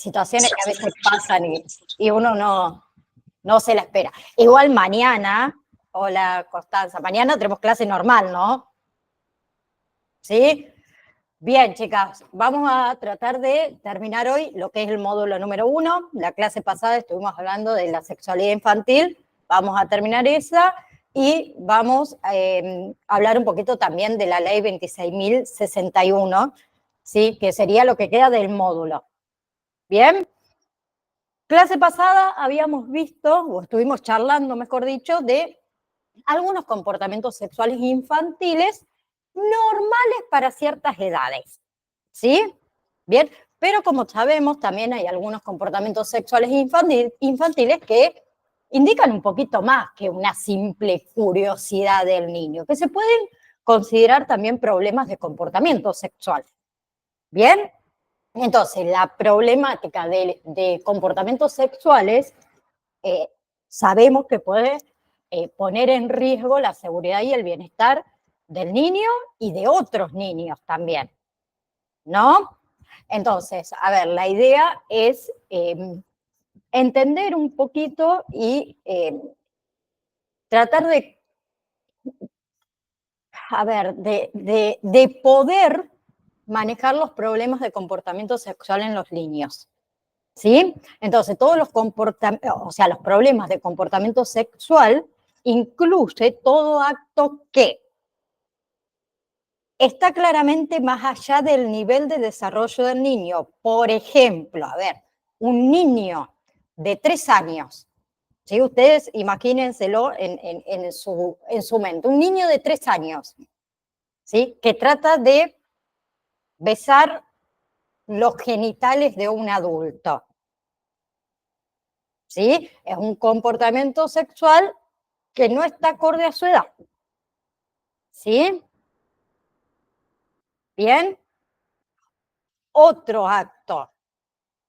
situaciones que a veces pasan y uno no se la espera. Igual mañana, hola Constanza, mañana tenemos clase normal, ¿no? ¿Sí? Bien, chicas, vamos a tratar de terminar hoy lo que es el módulo número 1. La clase pasada estuvimos hablando de la sexualidad infantil, vamos a terminar esa y vamos a hablar un poquito también de la ley 26.061, ¿sí? Que sería lo que queda del módulo. ¿Bien? Clase pasada habíamos visto, o estuvimos charlando, mejor dicho, de algunos comportamientos sexuales infantiles normales para ciertas edades. ¿Sí? Bien, pero como sabemos, también hay algunos comportamientos sexuales infantiles que indican un poquito más que una simple curiosidad del niño, que se pueden considerar también problemas de comportamiento sexual. ¿Bien? Entonces, la problemática de comportamientos sexuales sabemos que puede poner en riesgo la seguridad y el bienestar del niño y de otros niños también, ¿no? Entonces, a ver, la idea es entender un poquito y tratar de, a ver, de poder manejar los problemas de comportamiento sexual en los niños. ¿Sí? Entonces, todos los los problemas de comportamiento sexual incluye todo acto que está claramente más allá del nivel de desarrollo del niño. Por ejemplo, a ver, un niño de 3 años, ¿sí? Ustedes imagínenselo en su mente, un niño de 3 años, ¿sí? Que trata de besar los genitales de un adulto. ¿Sí? Es un comportamiento sexual que no está acorde a su edad. ¿Sí? Bien. Otro acto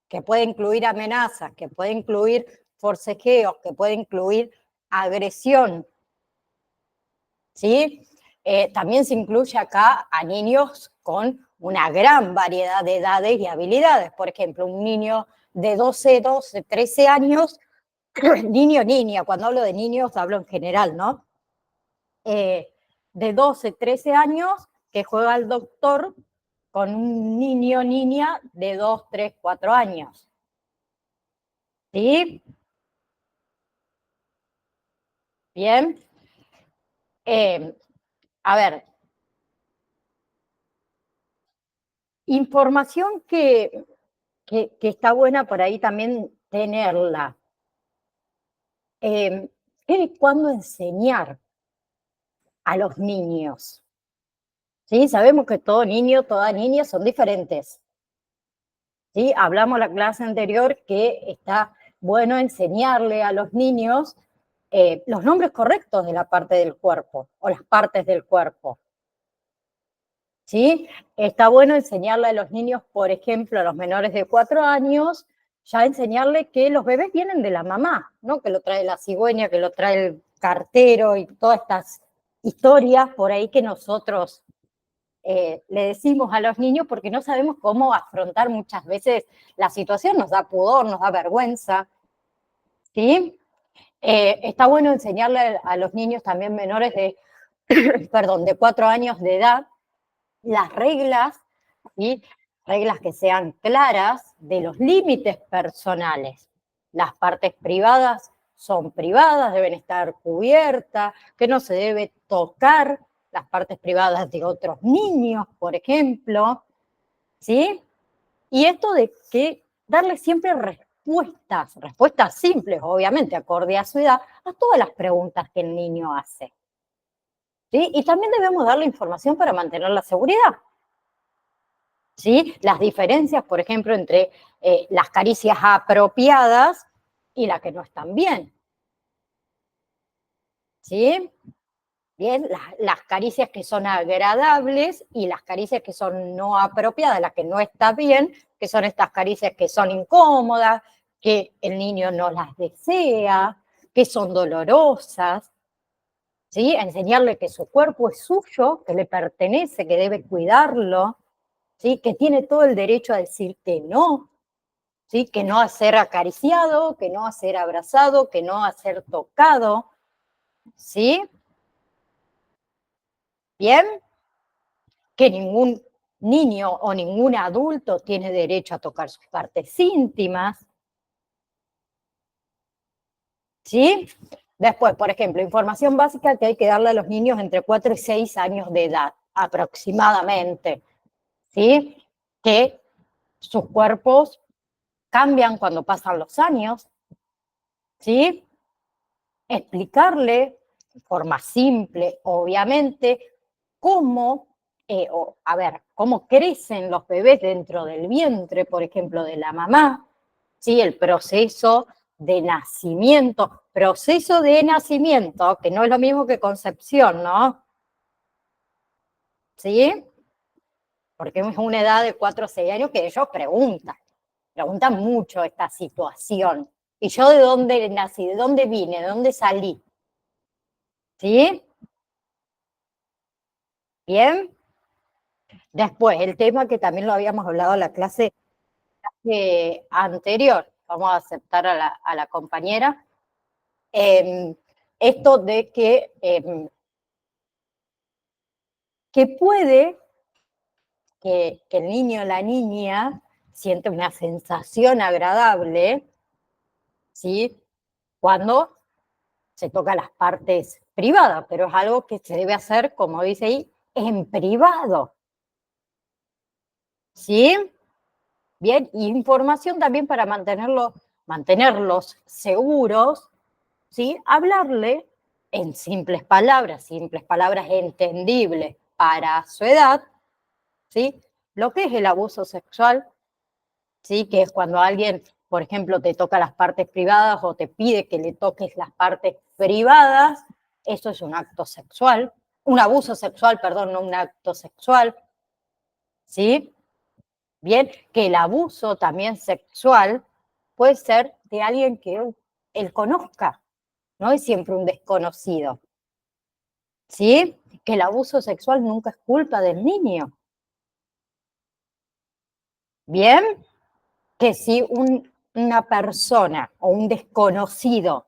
que puede incluir amenazas, que puede incluir forcejeos, que puede incluir agresión. ¿Sí? También se incluye acá a niños con una gran variedad de edades y habilidades. Por ejemplo, un niño de 12, 13 años, niño, niña, cuando hablo de niños hablo en general, ¿no? De 12, 13 años que juega al doctor con un niño, niña de 2, 3, 4 años. ¿Sí? Bien. A ver, información que está buena por ahí también tenerla. ¿Qué y cuándo enseñar a los niños? ¿Sí? Sabemos que todo niño, toda niña son diferentes. ¿Sí? Hablamos la clase anterior que está bueno enseñarle a los niños los nombres correctos de la parte del cuerpo o las partes del cuerpo. ¿Sí? Está bueno enseñarle a los niños, por ejemplo, a los menores de 4 años, ya enseñarle que los bebés vienen de la mamá, ¿no? Que lo trae la cigüeña, que lo trae el cartero y todas estas historias por ahí que nosotros le decimos a los niños porque no sabemos cómo afrontar muchas veces la situación, nos da pudor, nos da vergüenza, ¿sí? Está bueno enseñarle a los niños también menores de, perdón, de 4 años de edad las reglas, ¿sí? Reglas que sean claras de los límites personales. Las partes privadas son privadas, deben estar cubiertas, que no se debe tocar las partes privadas de otros niños, por ejemplo, ¿sí? Y esto de que darle siempre respuestas simples, obviamente, acorde a su edad, a todas las preguntas que el niño hace. ¿Sí? Y también debemos darle información para mantener la seguridad. ¿Sí? Las diferencias, por ejemplo, entre las caricias apropiadas y las que no están bien. ¿Sí? Bien, las caricias que son agradables y las caricias que son no apropiadas, las que no está bien, que son estas caricias que son incómodas, que el niño no las desea, que son dolorosas. ¿Sí? Enseñarle que su cuerpo es suyo, que le pertenece, que debe cuidarlo, ¿sí? Que tiene todo el derecho a decir que no. ¿sí? Que no a ser acariciado, que no a ser abrazado, que no a ser tocado, ¿sí? ¿Bien? Que ningún niño o ningún adulto tiene derecho a tocar sus partes íntimas, ¿sí? Después, por ejemplo, información básica que hay que darle a los niños entre 4 y 6 años de edad, aproximadamente, ¿sí? Que sus cuerpos cambian cuando pasan los años, ¿sí? Explicarle de forma simple, obviamente, cómo, cómo crecen los bebés dentro del vientre, por ejemplo, de la mamá, ¿sí? El proceso de nacimiento, que no es lo mismo que concepción, ¿no? ¿Sí? Porque es una edad de 4 o 6 años que ellos preguntan mucho esta situación. ¿Y yo de dónde nací? ¿De dónde vine? ¿De dónde salí? ¿Sí? Bien. Después, el tema que también lo habíamos hablado en la clase anterior, vamos a aceptar a la compañera, esto de que puede que el niño o la niña siente una sensación agradable, ¿sí? Cuando se toca las partes privadas, pero es algo que se debe hacer, como dice ahí, en privado, ¿sí? Bien, y información también para mantenerlos seguros, ¿sí? Hablarle en simples palabras entendibles para su edad, ¿sí? Lo que es el abuso sexual, ¿sí? Que es cuando alguien, por ejemplo, te toca las partes privadas o te pide que le toques las partes privadas, eso es un acto sexual, un abuso sexual, perdón, no un acto sexual, ¿sí? Bien, que el abuso también sexual puede ser de alguien que él conozca, no es siempre un desconocido, ¿sí? Que el abuso sexual nunca es culpa del niño. Bien, que si una persona o un desconocido,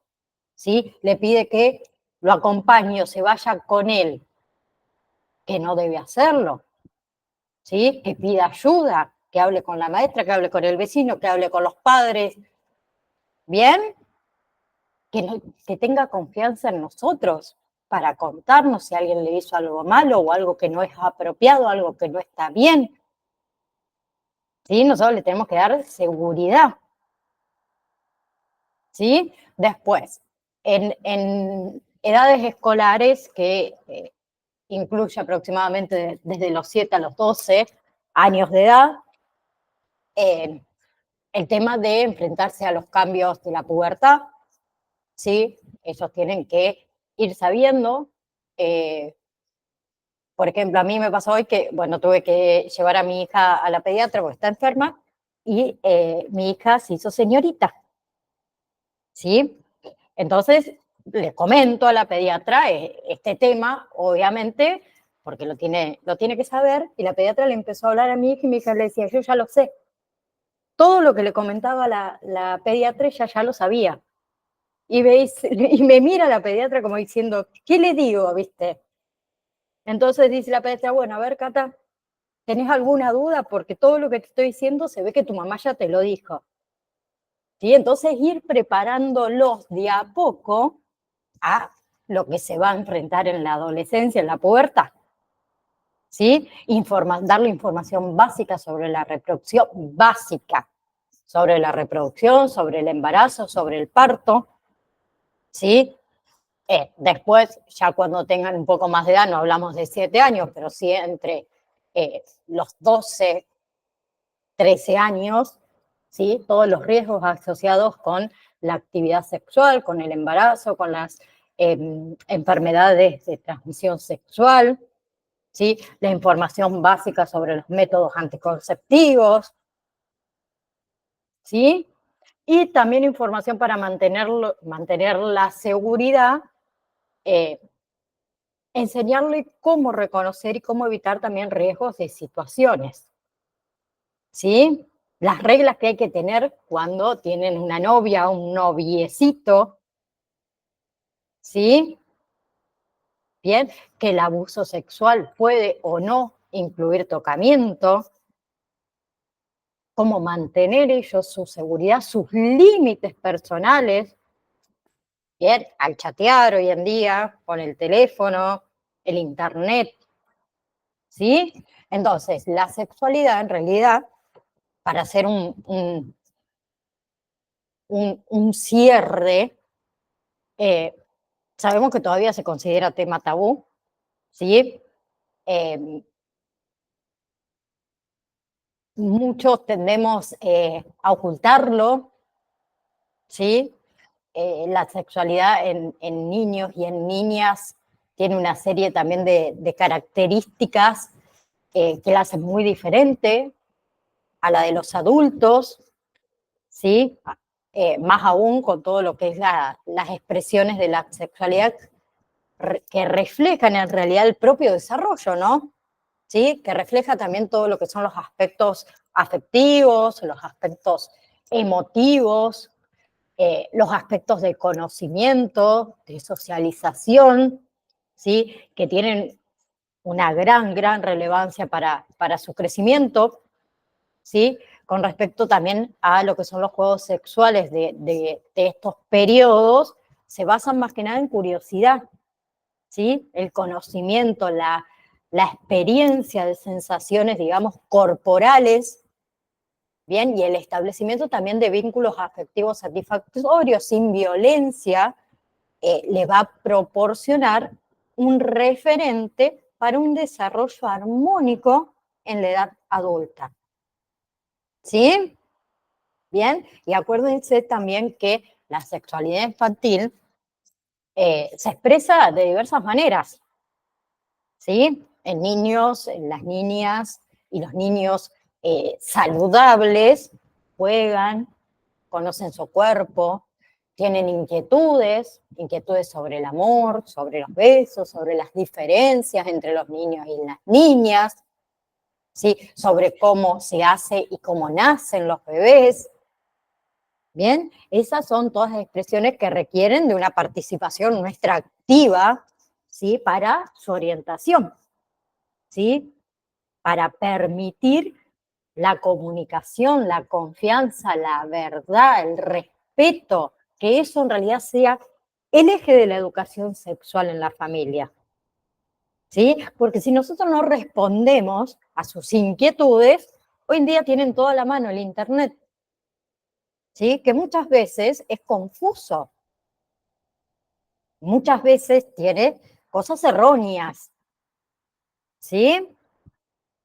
¿sí? Le pide que lo acompañe o se vaya con él, que no debe hacerlo, ¿sí? Que pida ayuda, que hable con la maestra, que hable con el vecino, que hable con los padres, ¿bien? Que tenga confianza en nosotros para contarnos si alguien le hizo algo malo o algo que no es apropiado, algo que no está bien. ¿Sí? Nosotros le tenemos que dar seguridad. ¿Sí? Después, en edades escolares que incluye aproximadamente desde los 7 a los 12 años de edad, eh, el tema de enfrentarse a los cambios de la pubertad, ¿sí? Ellos tienen que ir sabiendo. Por ejemplo, a mí me pasó hoy que, bueno, tuve que llevar a mi hija a la pediatra porque está enferma y mi hija se hizo señorita, ¿sí? Entonces, le comento a la pediatra este tema, obviamente, porque lo tiene que saber, y la pediatra le empezó a hablar a mi hija y mi hija le decía, yo ya lo sé. Todo lo que le comentaba la pediatra ella ya lo sabía. Y me mira la pediatra como diciendo, ¿qué le digo, viste? Entonces dice la pediatra, bueno, a ver, Cata, ¿tenés alguna duda? Porque todo lo que te estoy diciendo se ve que tu mamá ya te lo dijo. ¿Sí? Entonces ir preparándolos de a poco a lo que se va a enfrentar en la adolescencia, en la pubertad. ¿Sí? Darle información básica sobre la reproducción, básica, sobre la reproducción, sobre el embarazo, sobre el parto. ¿Sí? Después, ya cuando tengan un poco más de edad, no hablamos de 7 años, pero sí entre los 12, 13 años, ¿sí? Todos los riesgos asociados con la actividad sexual, con el embarazo, con las enfermedades de transmisión sexual, ¿sí? La información básica sobre los métodos anticonceptivos, ¿sí? Y también información para mantener la seguridad, eh, enseñarle cómo reconocer y cómo evitar también riesgos de situaciones, ¿sí? las reglas que hay que tener cuando tienen una novia o un noviecito, ¿sí? Bien, que el abuso sexual puede o no incluir tocamiento, cómo mantener ellos su seguridad, sus límites personales, bien, al chatear hoy en día, con el teléfono, el internet, ¿sí? Entonces, la sexualidad en realidad, para hacer un cierre, sabemos que todavía se considera tema tabú, ¿sí? Muchos tendemos a ocultarlo, ¿sí? La sexualidad en niños y en niñas tiene una serie también de características que la hacen muy diferente a la de los adultos, ¿sí? Más aún con todo lo que es las expresiones de la sexualidad que reflejan en realidad el propio desarrollo, ¿no? ¿Sí? Que refleja también todo lo que son los aspectos afectivos, los aspectos emotivos, los aspectos de conocimiento, de socialización, ¿sí? Que tienen una gran relevancia para su crecimiento, ¿sí? Con respecto también a lo que son los juegos sexuales de estos periodos, se basan más que nada en curiosidad, ¿sí? El conocimiento, la experiencia de sensaciones, digamos, corporales, ¿bien? Y el establecimiento también de vínculos afectivos satisfactorios, sin violencia, le va a proporcionar un referente para un desarrollo armónico en la edad adulta. ¿Sí? Bien, y acuérdense también que la sexualidad infantil se expresa de diversas maneras, ¿sí? En niños, en las niñas y los niños saludables juegan, conocen su cuerpo, tienen inquietudes sobre el amor, sobre los besos, sobre las diferencias entre los niños y las niñas, ¿sí? Sobre cómo se hace y cómo nacen los bebés. Bien, esas son todas expresiones que requieren de una participación nuestra activa, ¿sí? Para su orientación, ¿sí? Para permitir la comunicación, la confianza, la verdad, el respeto, que eso en realidad sea el eje de la educación sexual en la familia, ¿sí? Porque si nosotros no respondemos a sus inquietudes, hoy en día tienen toda la mano el internet, ¿sí? Que muchas veces es confuso, muchas veces tiene cosas erróneas, ¿sí?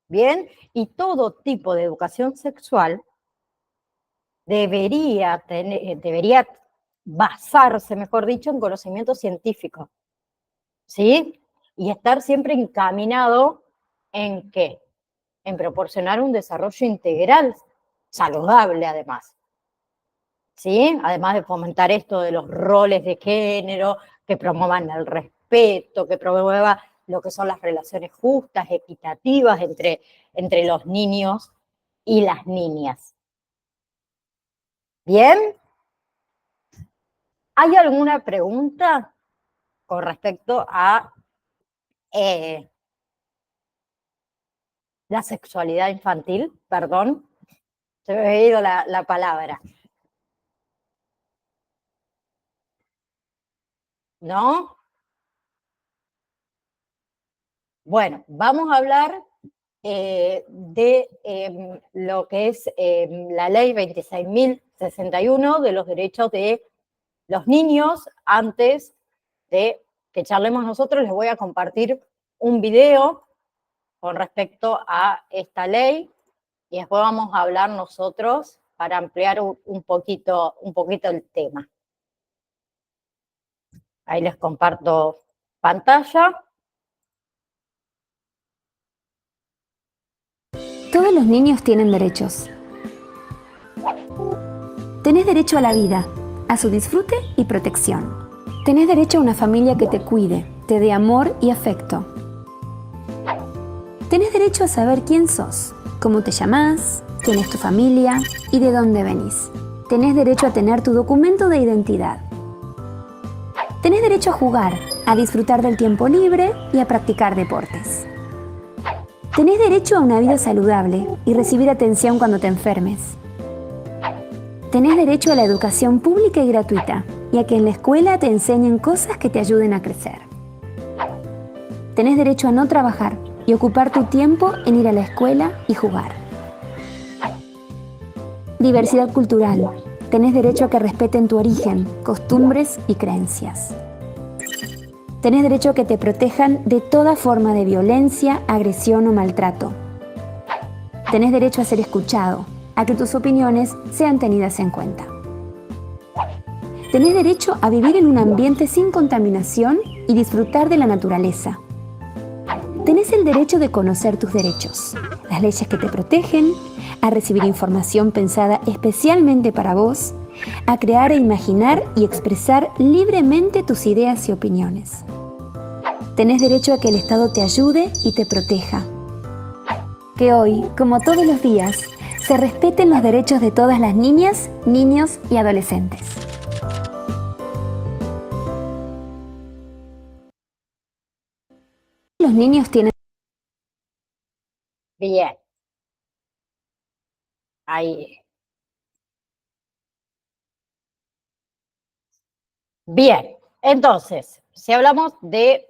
Bien, y todo tipo de educación sexual debería basarse, mejor dicho, en conocimiento científico, ¿sí? Y estar siempre encaminado ¿en qué? En proporcionar un desarrollo integral, saludable además, ¿sí? Además de fomentar esto de los roles de género, que promuevan el respeto, que promueva lo que son las relaciones justas, equitativas entre los niños y las niñas. ¿Bien? ¿Hay alguna pregunta con respecto a la sexualidad infantil? Perdón, se me había ido la palabra. ¿No? Bueno, vamos a hablar de lo que es la ley 26.061 de los derechos de los niños. Antes de que charlemos nosotros, les voy a compartir un video con respecto a esta ley y después vamos a hablar nosotros para ampliar un poquito el tema. Ahí les comparto pantalla. Todos los niños tienen derechos. Tenés derecho a la vida, a su disfrute y protección. Tenés derecho a una familia que te cuide, te dé amor y afecto. Tenés derecho a saber quién sos, cómo te llamás, quién es tu familia y de dónde venís. Tenés derecho a tener tu documento de identidad. Tenés derecho a jugar, a disfrutar del tiempo libre y a practicar deportes. Tenés derecho a una vida saludable y recibir atención cuando te enfermes. Tenés derecho a la educación pública y gratuita y a que en la escuela te enseñen cosas que te ayuden a crecer. Tenés derecho a no trabajar y ocupar tu tiempo en ir a la escuela y jugar. Diversidad cultural. Tenés derecho a que respeten tu origen, costumbres y creencias. Tenés derecho a que te protejan de toda forma de violencia, agresión o maltrato. Tenés derecho a ser escuchado, a que tus opiniones sean tenidas en cuenta. Tenés derecho a vivir en un ambiente sin contaminación y disfrutar de la naturaleza. Tenés el derecho de conocer tus derechos, las leyes que te protegen, a recibir información pensada especialmente para vos, a crear e imaginar y expresar libremente tus ideas y opiniones. Tenés derecho a que el Estado te ayude y te proteja. Que hoy, como todos los días, se respeten los derechos de todas las niñas, niños y adolescentes. Los niños tienen... Bien, ahí. Bien, entonces, si hablamos de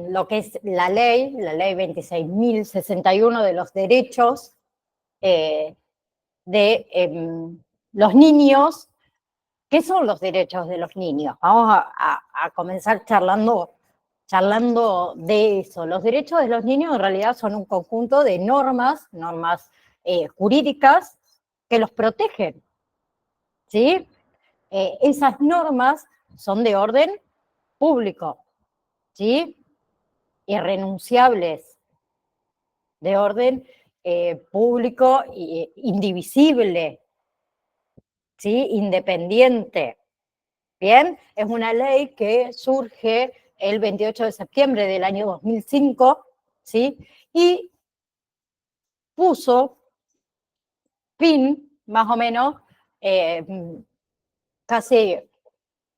lo que es la ley 26.061 de los derechos de los niños, ¿qué son los derechos de los niños? Vamos a comenzar charlando de eso. Los derechos de los niños en realidad son un conjunto de normas jurídicas que los protegen, ¿sí? Esas normas son de orden público, ¿sí? Irrenunciables, de orden público e indivisible, ¿sí? Independiente. Bien, es una ley que surge el 28 de septiembre del año 2005, ¿sí? Y puso fin, más o menos, casi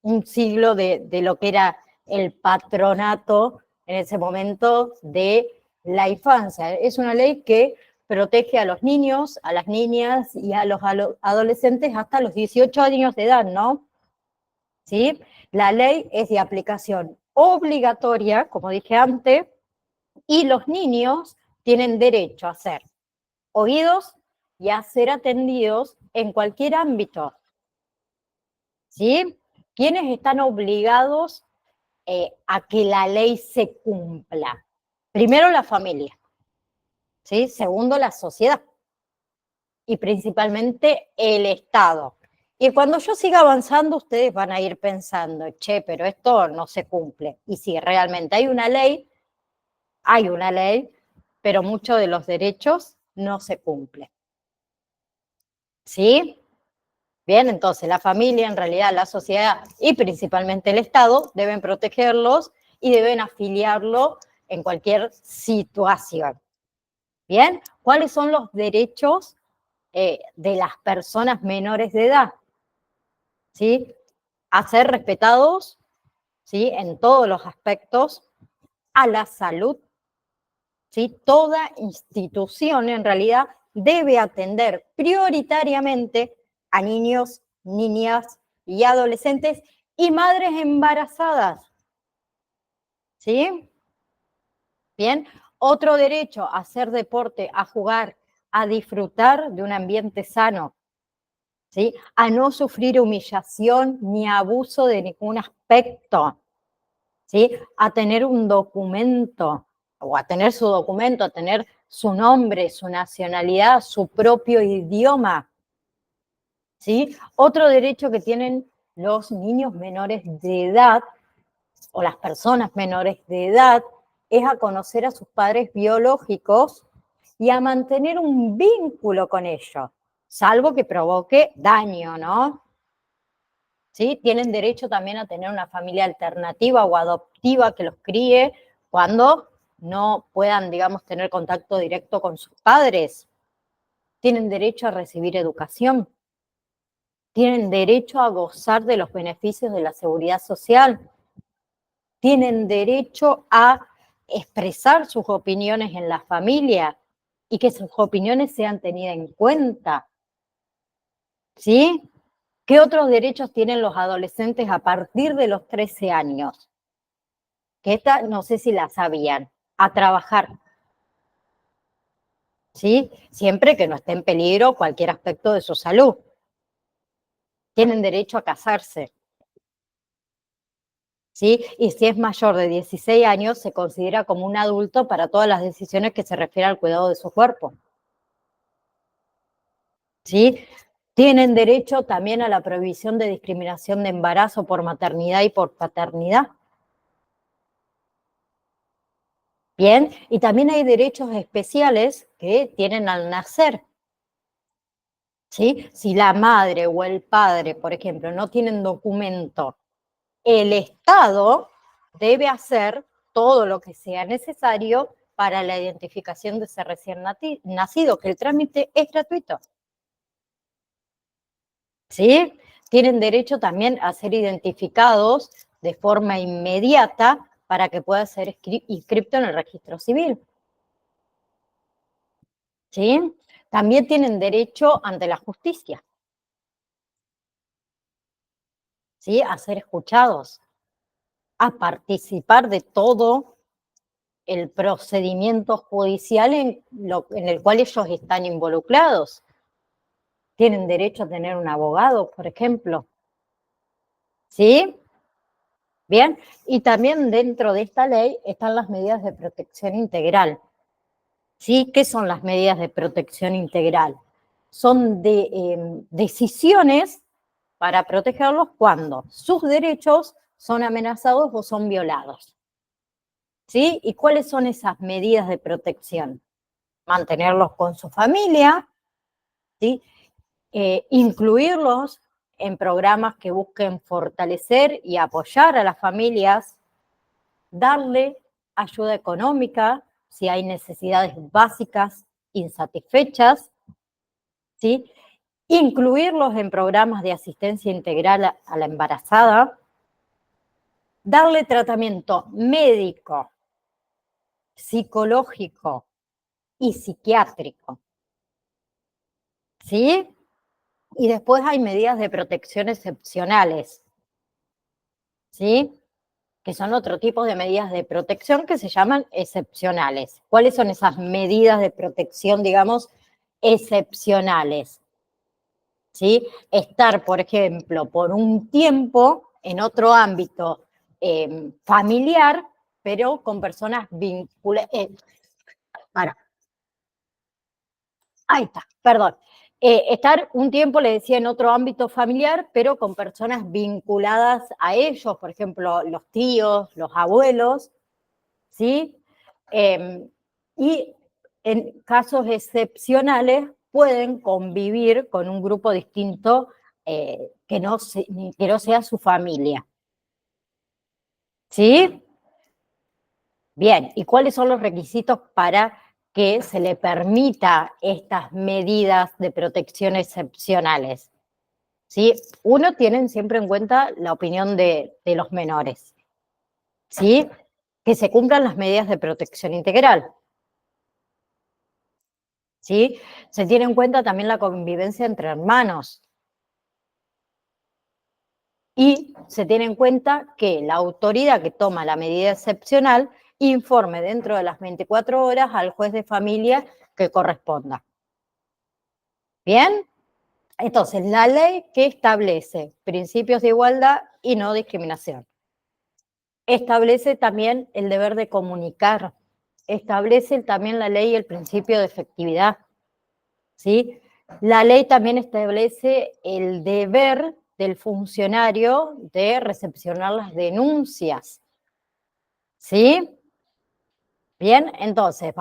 un siglo de lo que era el patronato en ese momento de la infancia. Es una ley que protege a los niños, a las niñas y a los adolescentes hasta los 18 años de edad, ¿no? ¿Sí? La ley es de aplicación obligatoria, como dije antes, y los niños tienen derecho a ser oídos y a ser atendidos en cualquier ámbito, ¿sí? ¿Quiénes están obligados a que la ley se cumpla? Primero, la familia, ¿sí? Segundo, la sociedad y principalmente el Estado. Y cuando yo siga avanzando, ustedes van a ir pensando, che, pero esto no se cumple. Y sí, realmente hay una ley, pero muchos de los derechos no se cumplen. ¿Sí? Bien, entonces la familia, en realidad la sociedad y principalmente el Estado deben protegerlos y deben afiliarlo en cualquier situación. Bien, ¿cuáles son los derechos de las personas menores de edad? ¿Sí? A ser respetados, ¿sí? En todos los aspectos, a la salud, ¿sí? Toda institución en realidad debe atender prioritariamente a niños, niñas y adolescentes y madres embarazadas, ¿sí? Bien, otro derecho a hacer deporte, a jugar, a disfrutar de un ambiente sano, ¿sí? A no sufrir humillación ni abuso de ningún aspecto, ¿sí? A tener un documento, o a tener su documento, a tener su nombre, su nacionalidad, su propio idioma, ¿sí? Otro derecho que tienen los niños menores de edad o las personas menores de edad es a conocer a sus padres biológicos y a mantener un vínculo con ellos, salvo que provoque daño, ¿no? ¿Sí? Tienen derecho también a tener una familia alternativa o adoptiva que los críe cuando no puedan, digamos, tener contacto directo con sus padres. tienen derecho a recibir educación, tienen derecho a gozar de los beneficios de la seguridad social, tienen derecho a expresar sus opiniones en la familia y que sus opiniones sean tenidas en cuenta. ¿Sí? ¿Qué otros derechos tienen los adolescentes a partir de los 13 años? Que esta no sé si la sabían, a trabajar. ¿Sí? Siempre que no esté en peligro cualquier aspecto de su salud. Tienen derecho a casarse. ¿Sí? Y si es mayor de 16 años, se considera como un adulto para todas las decisiones que se refieren al cuidado de su cuerpo. ¿Sí? Tienen derecho también a la prohibición de discriminación de embarazo por maternidad y por paternidad. Bien, y también hay derechos especiales que tienen al nacer. ¿Sí? Si la madre o el padre, por ejemplo, no tienen documento, el Estado debe hacer todo lo que sea necesario para la identificación de ese recién nacido, que el trámite es gratuito. ¿Sí? Tienen derecho también a ser identificados de forma inmediata para que pueda ser inscripto en el registro civil. ¿Sí? También tienen derecho ante la justicia, ¿sí? A ser escuchados, a participar de todo el procedimiento judicial en el cual ellos están involucrados. Tienen derecho a tener un abogado, por ejemplo. ¿Sí? Bien, y también dentro de esta ley están las medidas de protección integral. ¿Sí? ¿Qué son las medidas de protección integral? Son decisiones para protegerlos cuando sus derechos son amenazados o son violados. ¿Sí? ¿Y cuáles son esas medidas de protección? Mantenerlos con su familia, ¿sí? Incluirlos en programas que busquen fortalecer y apoyar a las familias, darle ayuda económica si hay necesidades básicas insatisfechas, ¿sí? Incluirlos en programas de asistencia integral a la embarazada, darle tratamiento médico, psicológico y psiquiátrico, ¿sí? Y después hay medidas de protección excepcionales, ¿sí? Que son otro tipo de medidas de protección que se llaman excepcionales. ¿Cuáles son esas medidas de protección, digamos, excepcionales? ¿Sí? Estar, por ejemplo, por un tiempo en otro ámbito familiar, pero con personas vinculadas. Ahí está, perdón. Estar un tiempo, le decía, en otro ámbito familiar, pero con personas vinculadas a ellos, por ejemplo, los tíos, los abuelos, ¿sí? Y en casos excepcionales pueden convivir con un grupo distinto que no sea su familia. ¿Sí? Bien, ¿y cuáles son los requisitos para que se le permita estas medidas de protección excepcionales? ¿Sí? Uno, tienen siempre en cuenta la opinión de los menores. ¿Sí? Que se cumplan las medidas de protección integral. ¿Sí? Se tiene en cuenta también la convivencia entre hermanos. Y se tiene en cuenta que la autoridad que toma la medida excepcional informe dentro de las 24 horas al juez de familia que corresponda. ¿Bien? Entonces, la ley que establece principios de igualdad y no discriminación. Establece también el deber de comunicar. Establece también la ley el principio de efectividad. ¿Sí? La ley también establece el deber del funcionario de recepcionar las denuncias. ¿Sí? Bien, entonces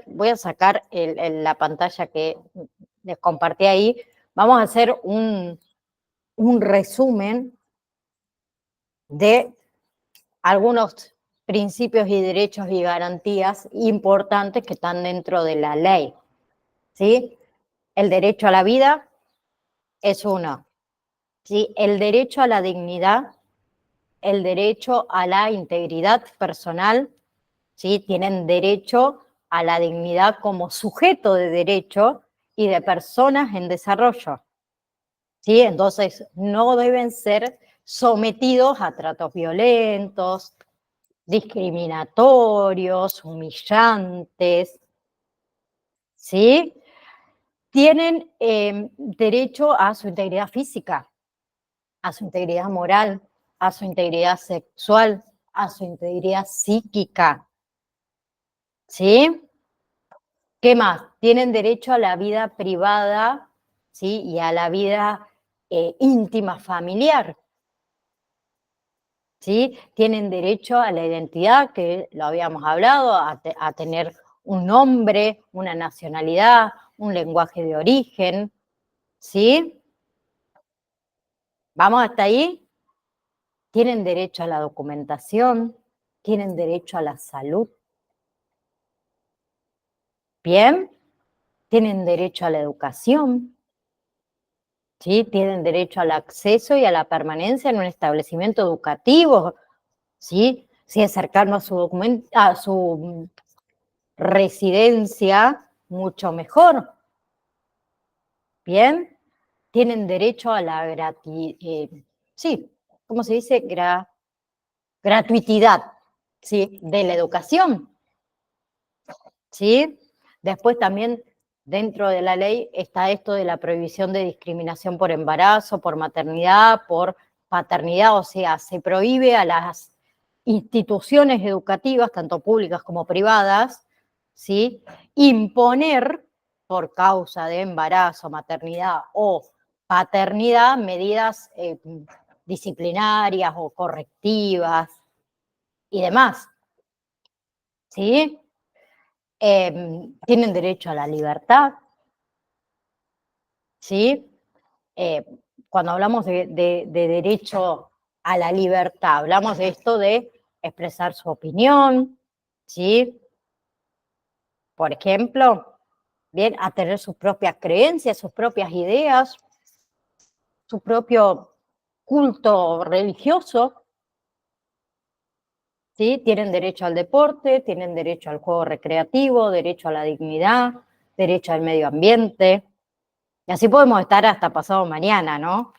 voy a sacar la pantalla que les compartí ahí. Vamos a hacer un resumen de algunos principios y derechos y garantías importantes que están dentro de la ley. ¿Sí? El derecho a la vida es uno, ¿sí? El derecho a la dignidad, el derecho a la integridad personal, ¿sí? Tienen derecho a la dignidad como sujeto de derecho y de personas en desarrollo, ¿sí? Entonces, no deben ser sometidos a tratos violentos, discriminatorios, humillantes, ¿sí? Tienen derecho a su integridad física, a su integridad moral, a su integridad sexual, a su integridad psíquica, ¿sí? ¿Qué más? Tienen derecho a la vida privada, ¿sí? Y a la vida íntima familiar, ¿sí? Tienen derecho a la identidad, que lo habíamos hablado, a tener un nombre, una nacionalidad, un lenguaje de origen, ¿sí? ¿Vamos hasta ahí? Tienen derecho a la documentación, tienen derecho a la salud. Bien, tienen derecho a la educación, ¿sí? Tienen derecho al acceso y a la permanencia en un establecimiento educativo, ¿sí? Si es cercano a su residencia, mucho mejor. Bien, tienen derecho a la sí, ¿cómo se dice? Gratuitidad, ¿sí? De la educación, ¿sí? Después también dentro de la ley está esto de la prohibición de discriminación por embarazo, por maternidad, por paternidad, o sea, se prohíbe a las instituciones educativas, tanto públicas como privadas, ¿sí? Imponer por causa de embarazo, maternidad o paternidad medidas disciplinarias o correctivas y demás, ¿sí? Tienen derecho a la libertad, ¿sí? Eh, Cuando hablamos de derecho a la libertad, hablamos de esto de expresar su opinión, ¿sí? Por ejemplo, bien, a tener sus propias creencias, sus propias ideas, su propio culto religioso, ¿sí? Tienen derecho al deporte, tienen derecho al juego recreativo, derecho a la dignidad, derecho al medio ambiente. Y así podemos estar hasta pasado mañana, ¿no?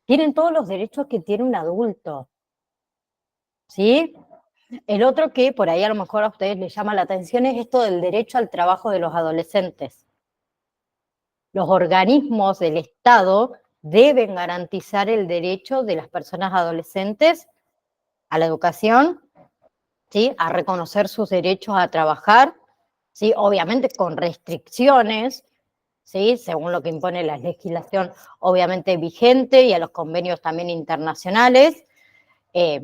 Tienen todos los derechos que tiene un adulto, ¿sí? El otro que por ahí a lo mejor a ustedes les llama la atención es esto del derecho al trabajo de los adolescentes. Los organismos del Estado deben garantizar el derecho de las personas adolescentes a la educación, ¿sí? A reconocer sus derechos a trabajar, ¿sí? Obviamente con restricciones, ¿sí? Según lo que impone la legislación obviamente vigente y a los convenios también internacionales, eh,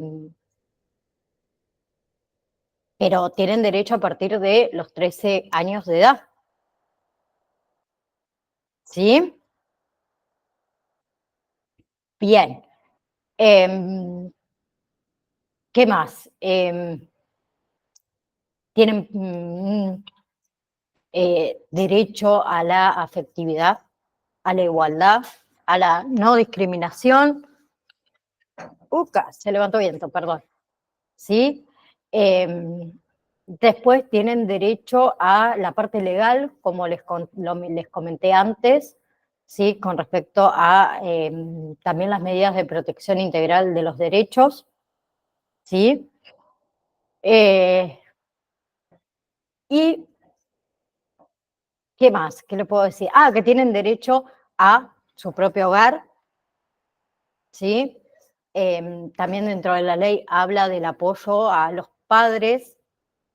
pero tienen derecho a partir de los 13 años de edad, ¿sí? Bien. ¿Qué más? Tienen derecho a la afectividad, a la igualdad, a la no discriminación. Se levantó viento, perdón. ¿Sí? Después tienen derecho a la parte legal, como les comenté antes, ¿sí? Con respecto a también las medidas de protección integral de los derechos, ¿sí? ¿Y qué más? ¿Qué le puedo decir? Que tienen derecho a su propio hogar, ¿sí? También dentro de la ley habla del apoyo a los padres,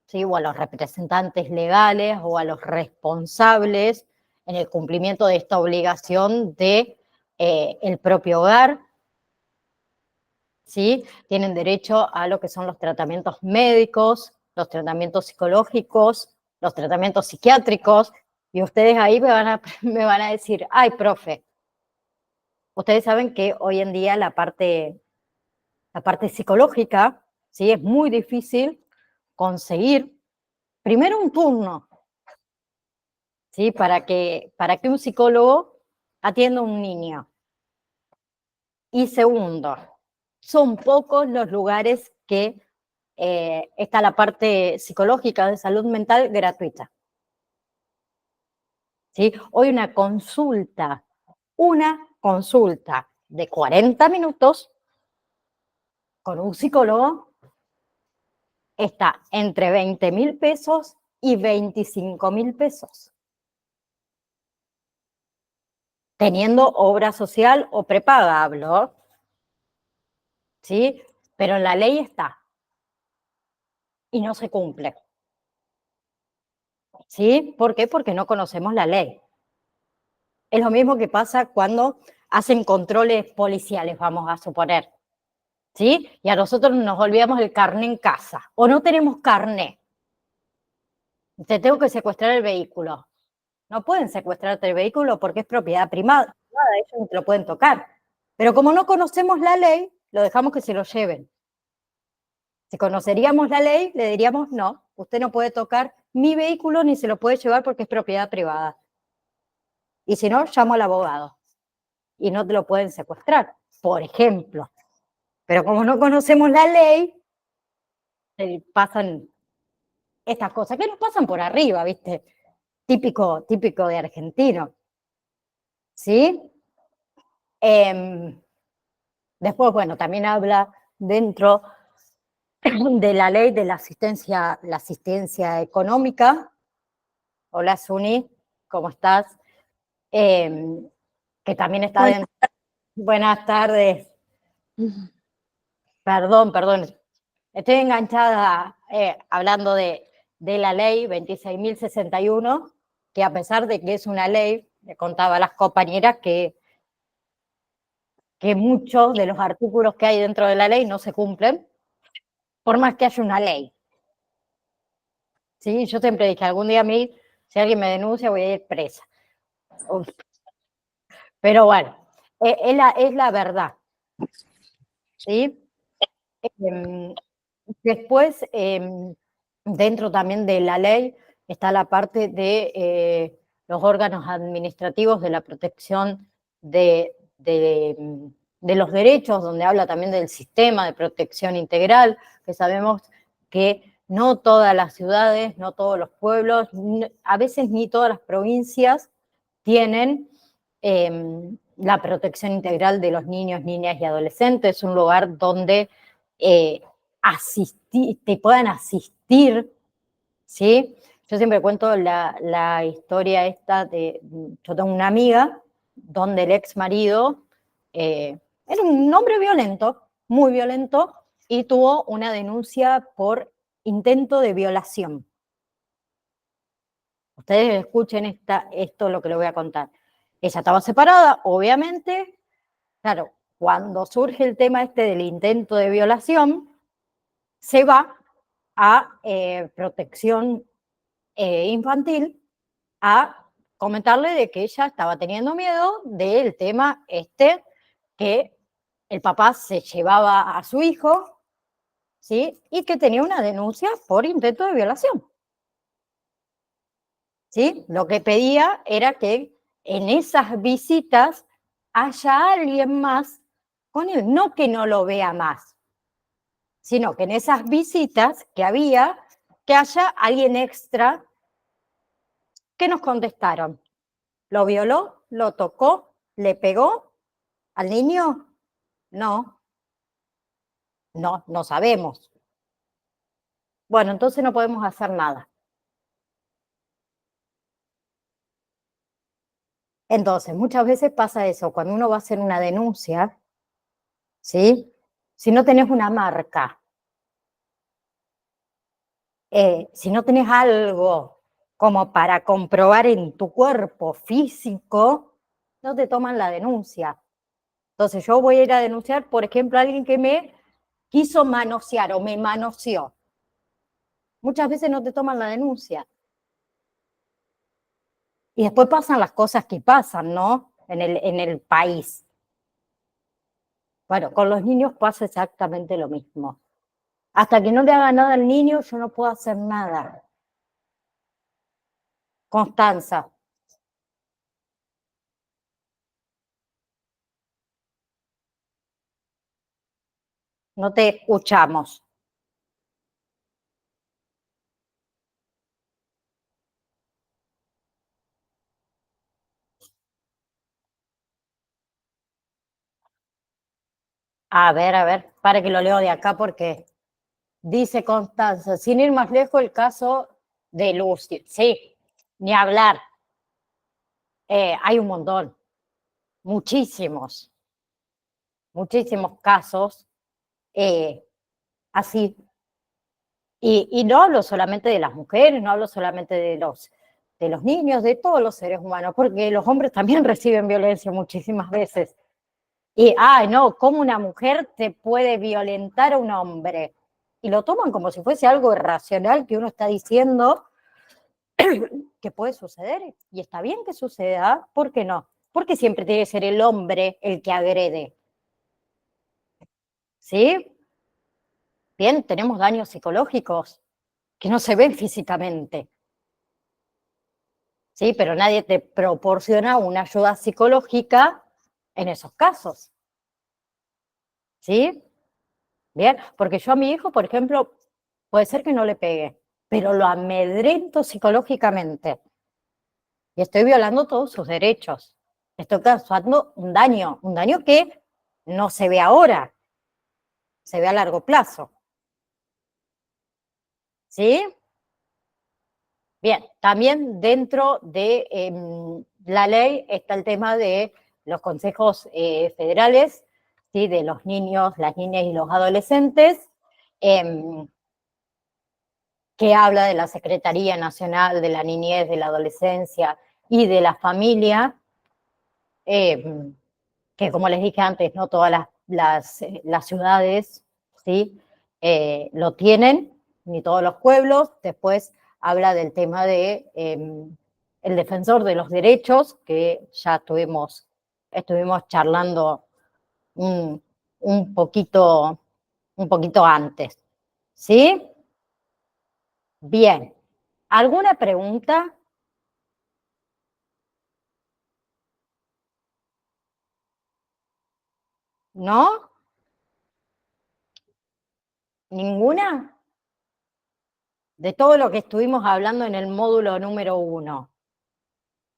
¿sí? O a los representantes legales o a los responsables en el cumplimiento de esta obligación de el propio hogar, ¿sí? Tienen derecho a lo que son los tratamientos médicos, los tratamientos psicológicos, los tratamientos psiquiátricos, y ustedes ahí me van a decir, ay, profe, ustedes saben que hoy en día la parte psicológica, ¿sí? Es muy difícil conseguir primero un turno, ¿sí? Para que un psicólogo atienda a un niño. Y segundo, son pocos los lugares que está la parte psicológica de salud mental gratuita. ¿Sí? Hoy una consulta de 40 minutos con un psicólogo está entre 20.000 pesos y 25.000 pesos. Teniendo obra social o prepaga, hablo, ¿sí? Pero la ley está y no se cumple. ¿Sí? ¿Por qué? Porque no conocemos la ley. Es lo mismo que pasa cuando hacen controles policiales, vamos a suponer. ¿Sí? Y a nosotros nos olvidamos el carné en casa o no tenemos carné. Te tengo que secuestrar el vehículo. No pueden secuestrarte el vehículo porque es propiedad privada, ellos no te lo pueden tocar. Pero como no conocemos la ley, lo dejamos que se lo lleven. Si conoceríamos la ley, le diríamos, no, usted no puede tocar mi vehículo ni se lo puede llevar porque es propiedad privada. Y si no, llamo al abogado. Y no te lo pueden secuestrar, por ejemplo. Pero como no conocemos la ley, pasan estas cosas que nos pasan por arriba, ¿viste? Típico de argentino. ¿Sí? Después, bueno, también habla dentro de la ley de la asistencia económica. Hola, Suni, ¿cómo estás? Que también está dentro. Buenas tardes. Perdón. Estoy enganchada hablando de la ley 26.061, que a pesar de que es una ley, le contaba a las compañeras que muchos de los artículos que hay dentro de la ley no se cumplen, por más que haya una ley. ¿Sí? Yo siempre dije, algún día a mí, si alguien me denuncia, voy a ir presa. Pero bueno, es la verdad. ¿Sí? Después, dentro también de la ley, está la parte de los órganos administrativos de la protección de los derechos, donde habla también del sistema de protección integral, que sabemos que no todas las ciudades, no todos los pueblos, a veces ni todas las provincias tienen la protección integral de los niños, niñas y adolescentes, un lugar donde te puedan asistir, ¿sí? Yo siempre cuento la historia esta yo tengo una amiga donde el ex marido era un hombre violento, muy violento, y tuvo una denuncia por intento de violación. Ustedes escuchen esto lo que les voy a contar. Ella estaba separada, obviamente. Claro, cuando surge el tema del intento de violación, se va a protección infantil a comentarle de que ella estaba teniendo miedo del tema que el papá se llevaba a su hijo, ¿sí? Y que tenía una denuncia por intento de violación. ¿Sí? Lo que pedía era que en esas visitas haya alguien más con él, no que no lo vea más, sino que en esas visitas que había, que haya alguien extra. ¿Qué nos contestaron? ¿Lo violó? ¿Lo tocó? ¿Le pegó al niño? No, no sabemos. Bueno, entonces no podemos hacer nada. Entonces, muchas veces pasa eso, cuando uno va a hacer una denuncia, ¿sí? Si no tenés una marca, si no tenés algo como para comprobar en tu cuerpo físico, no te toman la denuncia. Entonces yo voy a ir a denunciar, por ejemplo, a alguien que me quiso manosear o me manoseó. Muchas veces no te toman la denuncia. Y después pasan las cosas que pasan, ¿no? En el país. Bueno, con los niños pasa exactamente lo mismo. Hasta que no le haga nada al niño, yo no puedo hacer nada. Constanza, No te escuchamos. A ver, para que lo leo de acá porque dice Constanza, sin ir más lejos, el caso de Lucy. Sí, ni hablar. Hay un montón, muchísimos, muchísimos casos así. Y no hablo solamente de las mujeres, no hablo solamente de los niños, de todos los seres humanos, porque los hombres también reciben violencia muchísimas veces. Y, ay, no, ¿cómo una mujer te puede violentar a un hombre? Y lo toman como si fuese algo irracional que uno está diciendo que puede suceder. Y está bien que suceda, ¿por qué no? Porque siempre tiene que ser el hombre el que agrede. ¿Sí? Bien, tenemos daños psicológicos que no se ven físicamente. ¿Sí? Pero nadie te proporciona una ayuda psicológica en esos casos. ¿Sí? Bien, porque yo a mi hijo, por ejemplo, puede ser que no le pegue, pero lo amedrento psicológicamente y estoy violando todos sus derechos. Estoy causando un daño que no se ve ahora, se ve a largo plazo. ¿Sí? Bien, también dentro de la ley está el tema de los consejos federales, ¿sí? De los niños, las niñas y los adolescentes, que habla de la Secretaría Nacional de la Niñez, de la Adolescencia y de la Familia, que como les dije antes, no todas las ciudades, ¿sí? Lo tienen, ni todos los pueblos. Después habla del tema de el defensor de los derechos, que ya estuvimos charlando un, un poquito, un poquito antes. ¿Sí? Bien. ¿Alguna pregunta? ¿No? ¿Ninguna? De todo lo que estuvimos hablando en el módulo número 1.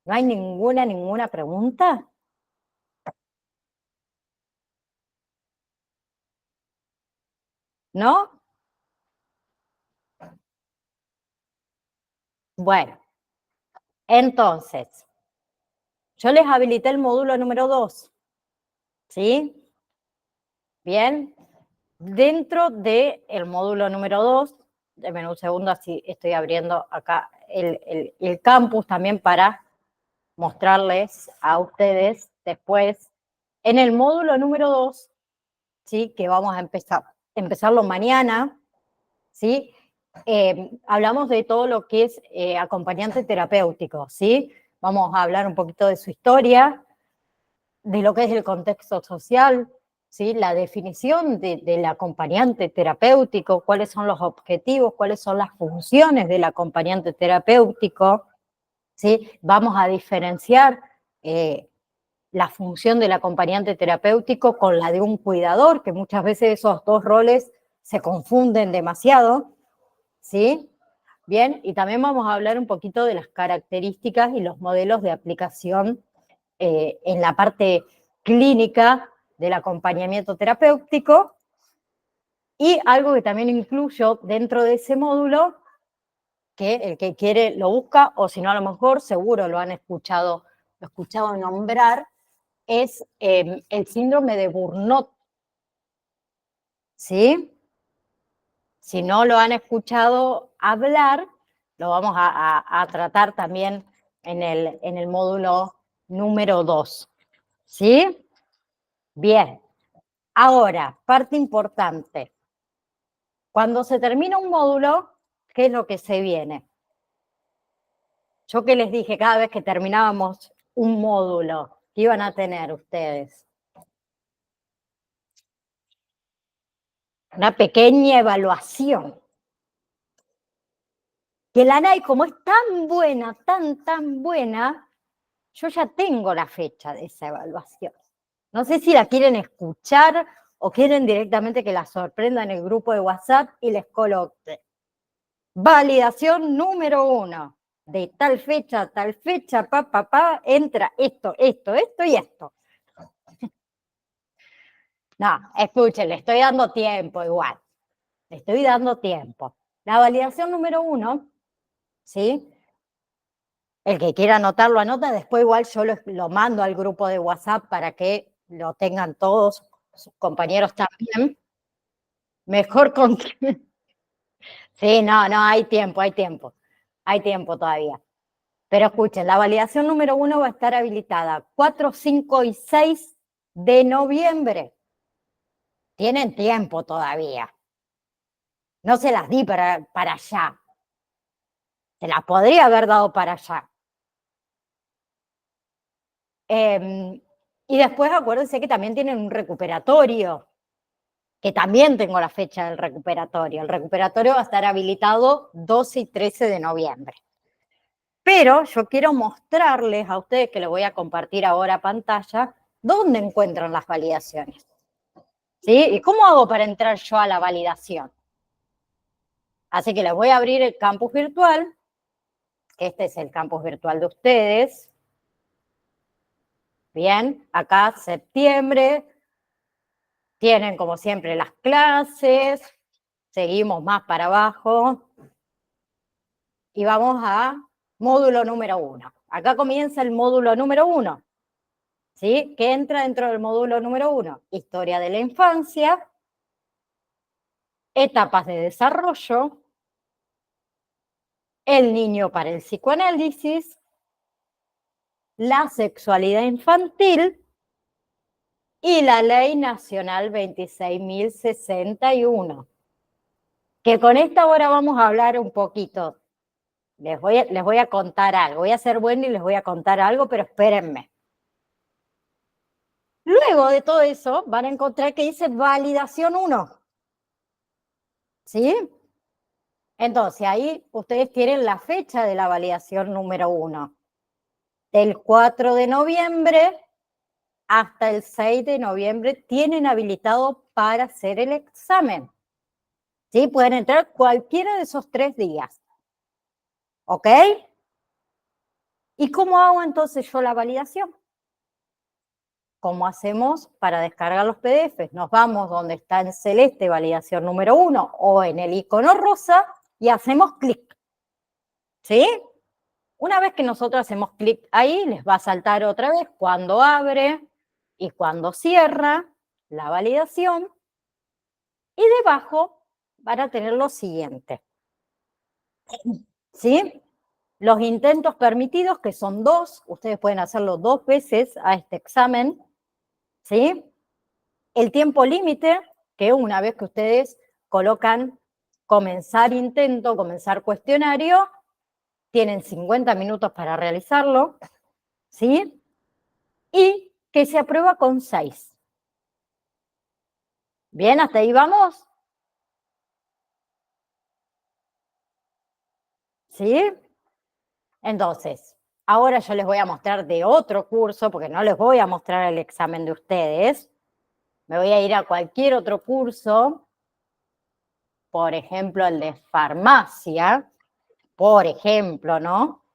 ¿No hay ninguna pregunta? ¿No? Bueno, entonces, yo les habilité el módulo número 2, ¿sí? Bien. Dentro del módulo número 2, denme un segundo, así estoy abriendo acá el campus también para mostrarles a ustedes después. En el módulo número 2, ¿sí? Que vamos a empezarlo mañana, ¿sí? Hablamos de todo lo que es acompañante terapéutico, ¿sí? Vamos a hablar un poquito de su historia, de lo que es el contexto social, ¿sí? La definición del acompañante terapéutico, cuáles son los objetivos, cuáles son las funciones del acompañante terapéutico, ¿sí? Vamos a diferenciar la función del acompañante terapéutico con la de un cuidador, que muchas veces esos dos roles se confunden demasiado, ¿sí? Bien, y también vamos a hablar un poquito de las características y los modelos de aplicación en la parte clínica del acompañamiento terapéutico, y algo que también incluyo dentro de ese módulo, que el que quiere lo busca, o si no a lo mejor seguro lo han escuchado nombrar, es el síndrome de Burnout, ¿sí? Si no lo han escuchado hablar, lo vamos a tratar también en el módulo número 2, ¿sí? Bien, ahora, parte importante. Cuando se termina un módulo, ¿qué es lo que se viene? Yo que les dije cada vez que terminábamos un módulo, ¿qué iban a tener ustedes? Una pequeña evaluación. Que la NAI, como es tan buena, tan buena, yo ya tengo la fecha de esa evaluación. No sé si la quieren escuchar o quieren directamente que las sorprenda en el grupo de WhatsApp y les coloque validación número 1, de tal fecha a tal fecha, entra esto y esto. No, escuchen, le estoy dando tiempo igual. Le estoy dando tiempo. La validación número 1, ¿sí? El que quiera anotarlo, anota. Después igual yo lo mando al grupo de WhatsApp para que lo tengan todos sus compañeros también. Mejor con... Sí, no, hay tiempo. Hay tiempo todavía. Pero escuchen, la validación número 1 va a estar habilitada 4, 5 y 6 de noviembre. Tienen tiempo todavía. No se las di para allá. Se las podría haber dado para allá. Y después acuérdense que también tienen un recuperatorio, que también tengo la fecha del recuperatorio. El recuperatorio va a estar habilitado 12 y 13 de noviembre. Pero yo quiero mostrarles a ustedes, que les voy a compartir ahora pantalla, dónde encuentran las validaciones. ¿Sí? ¿Y cómo hago para entrar yo a la validación? Así que les voy a abrir el campus virtual. Este es el campus virtual de ustedes. Bien, acá septiembre. Tienen como siempre las clases. Seguimos más para abajo. Y vamos a módulo número 1. Acá comienza el módulo número 1. ¿Sí? ¿Qué entra dentro del módulo número 1? Historia de la infancia, etapas de desarrollo, el niño para el psicoanálisis, la sexualidad infantil y la Ley Nacional 26.061. Que con esta ahora vamos a hablar un poquito. Les voy a contar algo. Voy a ser buena y les voy a contar algo, pero espérenme. Luego de todo eso, van a encontrar que dice validación 1. ¿Sí? Entonces, ahí ustedes tienen la fecha de la validación número 1. Del 4 de noviembre hasta el 6 de noviembre tienen habilitado para hacer el examen. ¿Sí? Pueden entrar cualquiera de esos 3 días. ¿Ok? ¿Y cómo hago entonces yo la validación? ¿Cómo hacemos para descargar los PDFs? Nos vamos donde está en celeste validación número 1 o en el icono rosa y hacemos clic. ¿Sí? Una vez que nosotros hacemos clic ahí, les va a saltar otra vez cuando abre y cuando cierra la validación. Y debajo van a tener lo siguiente. ¿Sí? Los intentos permitidos, que son 2, ustedes pueden hacerlo 2 veces a este examen. ¿Sí? El tiempo límite, que una vez que ustedes colocan comenzar intento, comenzar cuestionario, tienen 50 minutos para realizarlo, ¿sí? Y que se aprueba con 6. Bien, hasta ahí vamos. ¿Sí? Entonces, ahora yo les voy a mostrar de otro curso, porque no les voy a mostrar el examen de ustedes. Me voy a ir a cualquier otro curso, por ejemplo, el de farmacia, por ejemplo, ¿no?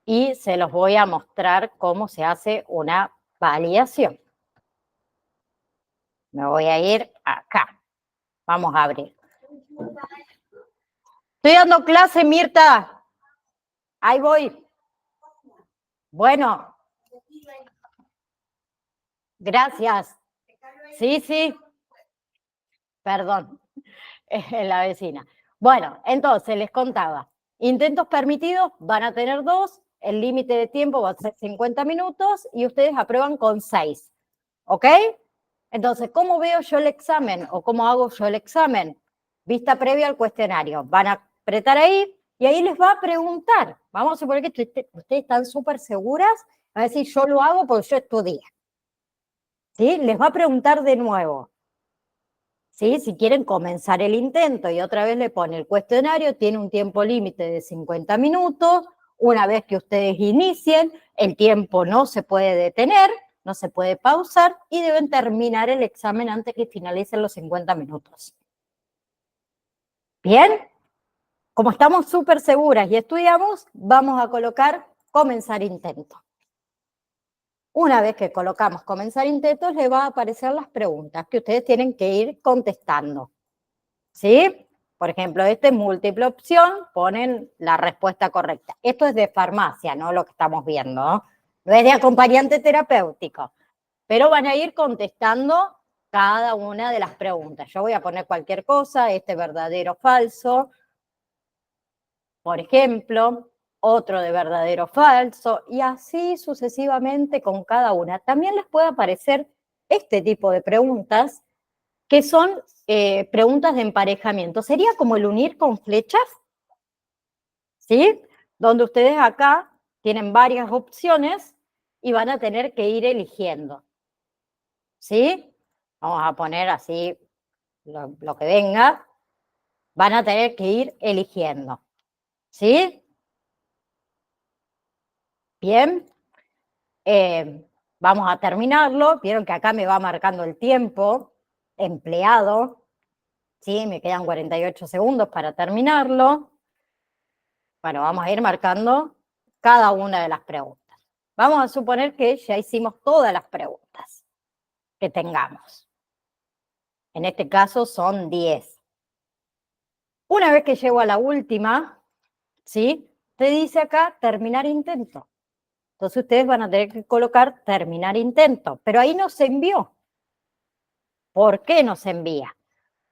Y se los voy a mostrar cómo se hace una validación. Me voy a ir acá. Vamos a abrir. Estoy dando clase, Mirta. Ahí voy. Bueno. Gracias. Sí. Perdón. La vecina. Bueno, entonces les contaba. Intentos permitidos van a tener 2. El límite de tiempo va a ser 50 minutos y ustedes aprueban con 6. ¿Ok? Entonces, ¿cómo veo yo el examen o cómo hago yo el examen? Vista previa al cuestionario. Van a apretar ahí y ahí les va a preguntar. Vamos a suponer que ustedes están súper seguras. A ver si yo lo hago porque yo estudié. ¿Sí? Les va a preguntar de nuevo. ¿Sí? Si quieren comenzar el intento y otra vez le pone el cuestionario, tiene un tiempo límite de 50 minutos. Una vez que ustedes inicien, el tiempo no se puede detener. no se puede pausar y deben terminar el examen antes que finalicen los 50 minutos. ¿Bien? Como estamos súper seguras y estudiamos, vamos a colocar comenzar intento. Una vez que colocamos comenzar intento, les va a aparecer las preguntas que ustedes tienen que ir contestando. ¿Sí? Por ejemplo, este es múltiple opción, ponen la respuesta correcta. Esto es de farmacia, ¿no? Lo que estamos viendo, ¿no? No es de acompañante terapéutico, pero van a ir contestando cada una de las preguntas. Yo voy a poner cualquier cosa, este verdadero o falso, por ejemplo, otro de verdadero o falso, y así sucesivamente con cada una. También les puede aparecer este tipo de preguntas, que son preguntas de emparejamiento. Sería como el unir con flechas, ¿sí? Donde ustedes acá tienen varias opciones y van a tener que ir eligiendo, ¿sí? Vamos a poner así lo que venga. Van a tener que ir eligiendo, ¿sí? Bien. Vamos a terminarlo. Vieron que acá me va marcando el tiempo empleado, ¿sí? Me quedan 48 segundos para terminarlo. Bueno, vamos a ir marcando cada una de las preguntas. Vamos a suponer que ya hicimos todas las preguntas que tengamos. En este caso son 10. Una vez que llego a la última, ¿sí? Te dice acá terminar intento. Entonces ustedes van a tener que colocar terminar intento, pero ahí no se envió. ¿Por qué no se envía?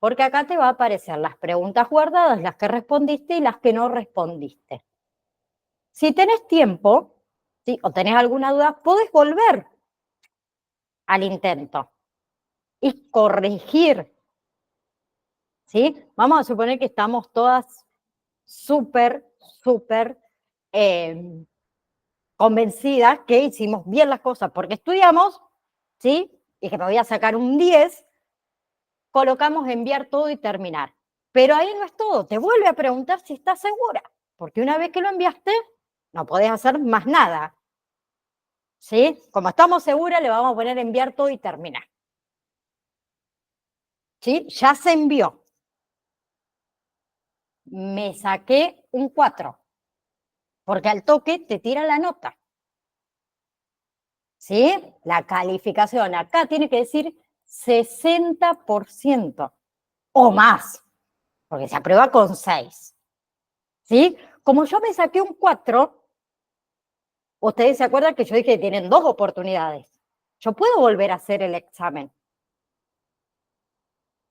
Porque acá te va a aparecer las preguntas guardadas, las que respondiste y las que no respondiste. Si tenés tiempo, ¿sí? O tenés alguna duda, podés volver al intento y corregir, ¿sí? Vamos a suponer que estamos todas súper convencidas que hicimos bien las cosas, porque estudiamos, ¿sí? Y que me voy a sacar un 10, colocamos enviar todo y terminar. Pero ahí no es todo, te vuelve a preguntar si estás segura, porque una vez que lo enviaste, no podés hacer más nada. ¿Sí? Como estamos seguras, le vamos a poner enviar todo y terminar. ¿Sí? Ya se envió. Me saqué un 4, porque al toque te tira la nota. ¿Sí? La calificación acá tiene que decir 60% o más, porque se aprueba con 6. ¿Sí? Como yo me saqué un 4, ustedes se acuerdan que yo dije que tienen 2 oportunidades. Yo puedo volver a hacer el examen.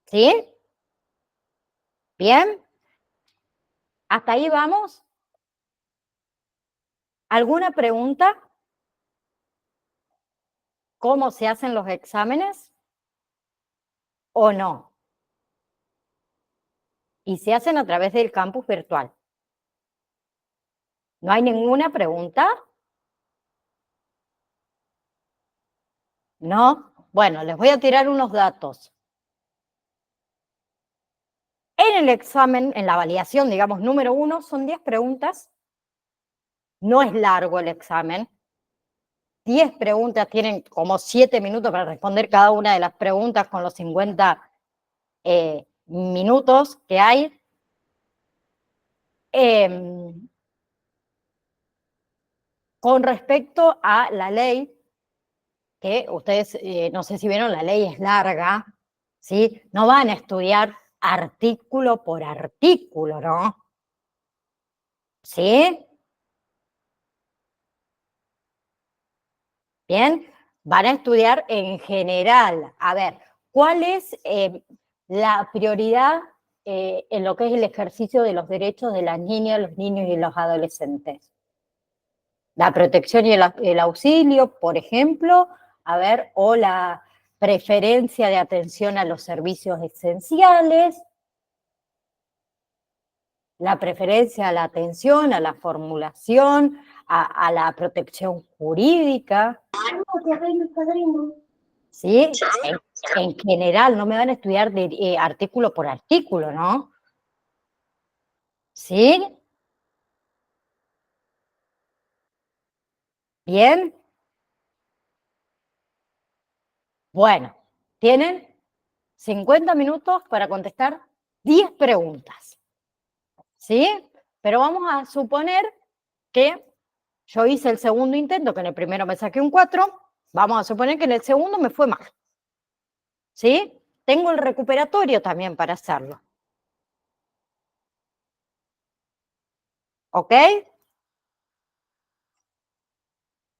¿Sí? ¿Bien? ¿Hasta ahí vamos? ¿Alguna pregunta? ¿Cómo se hacen los exámenes? ¿O no? Y se hacen a través del campus virtual. ¿No hay ninguna pregunta? ¿No? Bueno, les voy a tirar unos datos. En el examen, en la validación, digamos, número 1, son 10 preguntas. No es largo el examen. 10 preguntas, tienen como 7 minutos para responder cada una de las preguntas con los 50 minutos que hay. Con respecto a la ley, que ustedes, no sé si vieron, la ley es larga, ¿sí? No van a estudiar artículo por artículo, ¿no? ¿Sí? Bien, van a estudiar en general. A ver, ¿cuál es la prioridad en lo que es el ejercicio de los derechos de las niñas, los niños y los adolescentes? La protección y el auxilio, por ejemplo, a ver, o la preferencia de atención a los servicios esenciales, la preferencia a la atención, a la formulación, a la protección jurídica. ¿Sí? En general, no me van a estudiar de, artículo por artículo, ¿no? ¿Sí? ¿Bien? Bueno, tienen 50 minutos para contestar 10 preguntas, ¿sí? Pero vamos a suponer que yo hice el segundo intento, que en el primero me saqué un 4, vamos a suponer que en el segundo me fue mal, ¿sí? Tengo el recuperatorio también para hacerlo. ¿Ok?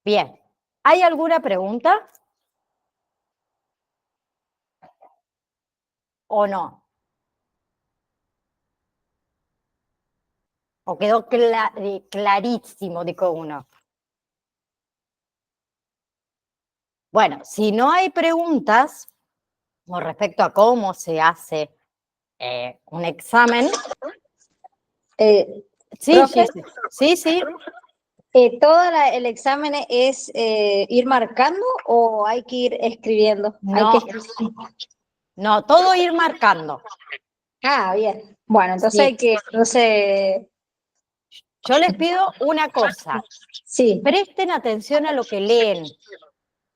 Bien. ¿Hay alguna pregunta? ¿O no? ¿O quedó clarísimo, dijo uno? Bueno, si no hay preguntas con respecto a cómo se hace un examen. Sí, Profe, sí. ¿todo el examen es ir marcando o hay que ir escribiendo? Hay que No, no, todo ir marcando. Ah, bien. Bueno, entonces Sí. hay que, entonces, Yo les pido una cosa. sí, Presten atención a lo que leen.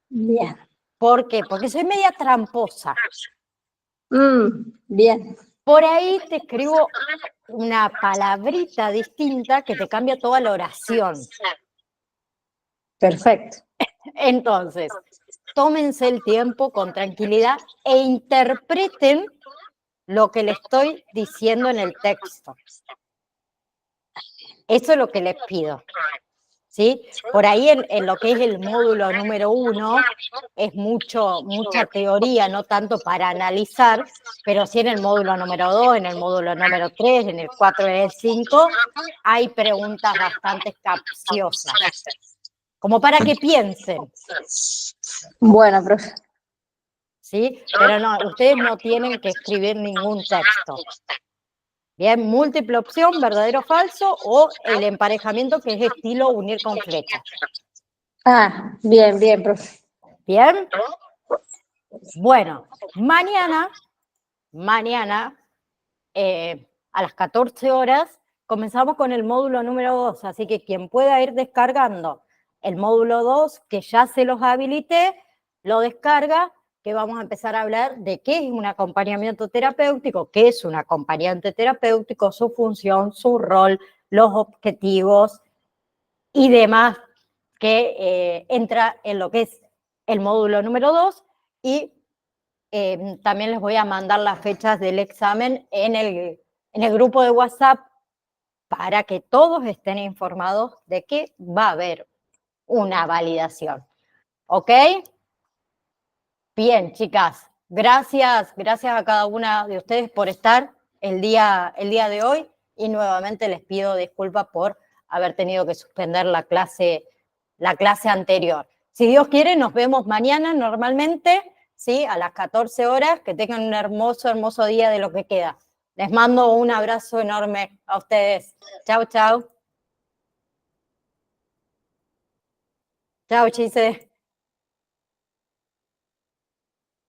bien. ¿Por qué? Porque soy media tramposa. Bien. Por ahí te escribo una palabrita distinta que te cambia toda la oración. Perfecto. Entonces, tómense el tiempo con tranquilidad e interpreten lo que le estoy diciendo en el texto. Eso es lo que les pido. ¿Sí? Por ahí en lo que es el módulo número 1 es mucha teoría, no tanto para analizar, pero sí en el módulo número 2, en el módulo número 3, en el 4 y el 5, hay preguntas bastante capciosas, como para que piensen, Bueno, profe. ¿sí? Pero no, ustedes no tienen que escribir ningún texto. Bien, múltiple opción, verdadero o falso, o el emparejamiento que es estilo unir con flechas. Ah, bien, bien, profe. Bien. Bueno, mañana a las 14 horas comenzamos con el módulo número 2, así que quien pueda ir descargando el módulo 2, que ya se los habilité, lo descarga, que vamos a empezar a hablar de qué es un acompañamiento terapéutico, qué es un acompañante terapéutico, su función, su rol, los objetivos y demás que entra en lo que es el módulo número 2 y también les voy a mandar las fechas del examen en el grupo de WhatsApp para que todos estén informados de que va a haber una validación. ¿Ok? Bien, chicas. Gracias a cada una de ustedes por estar el día de hoy y nuevamente les pido disculpas por haber tenido que suspender la clase anterior. Si Dios quiere, nos vemos mañana normalmente, ¿sí? A las 14 horas. Que tengan un hermoso día de lo que queda. Les mando un abrazo enorme a ustedes. Chau, chau. Chau, Chise.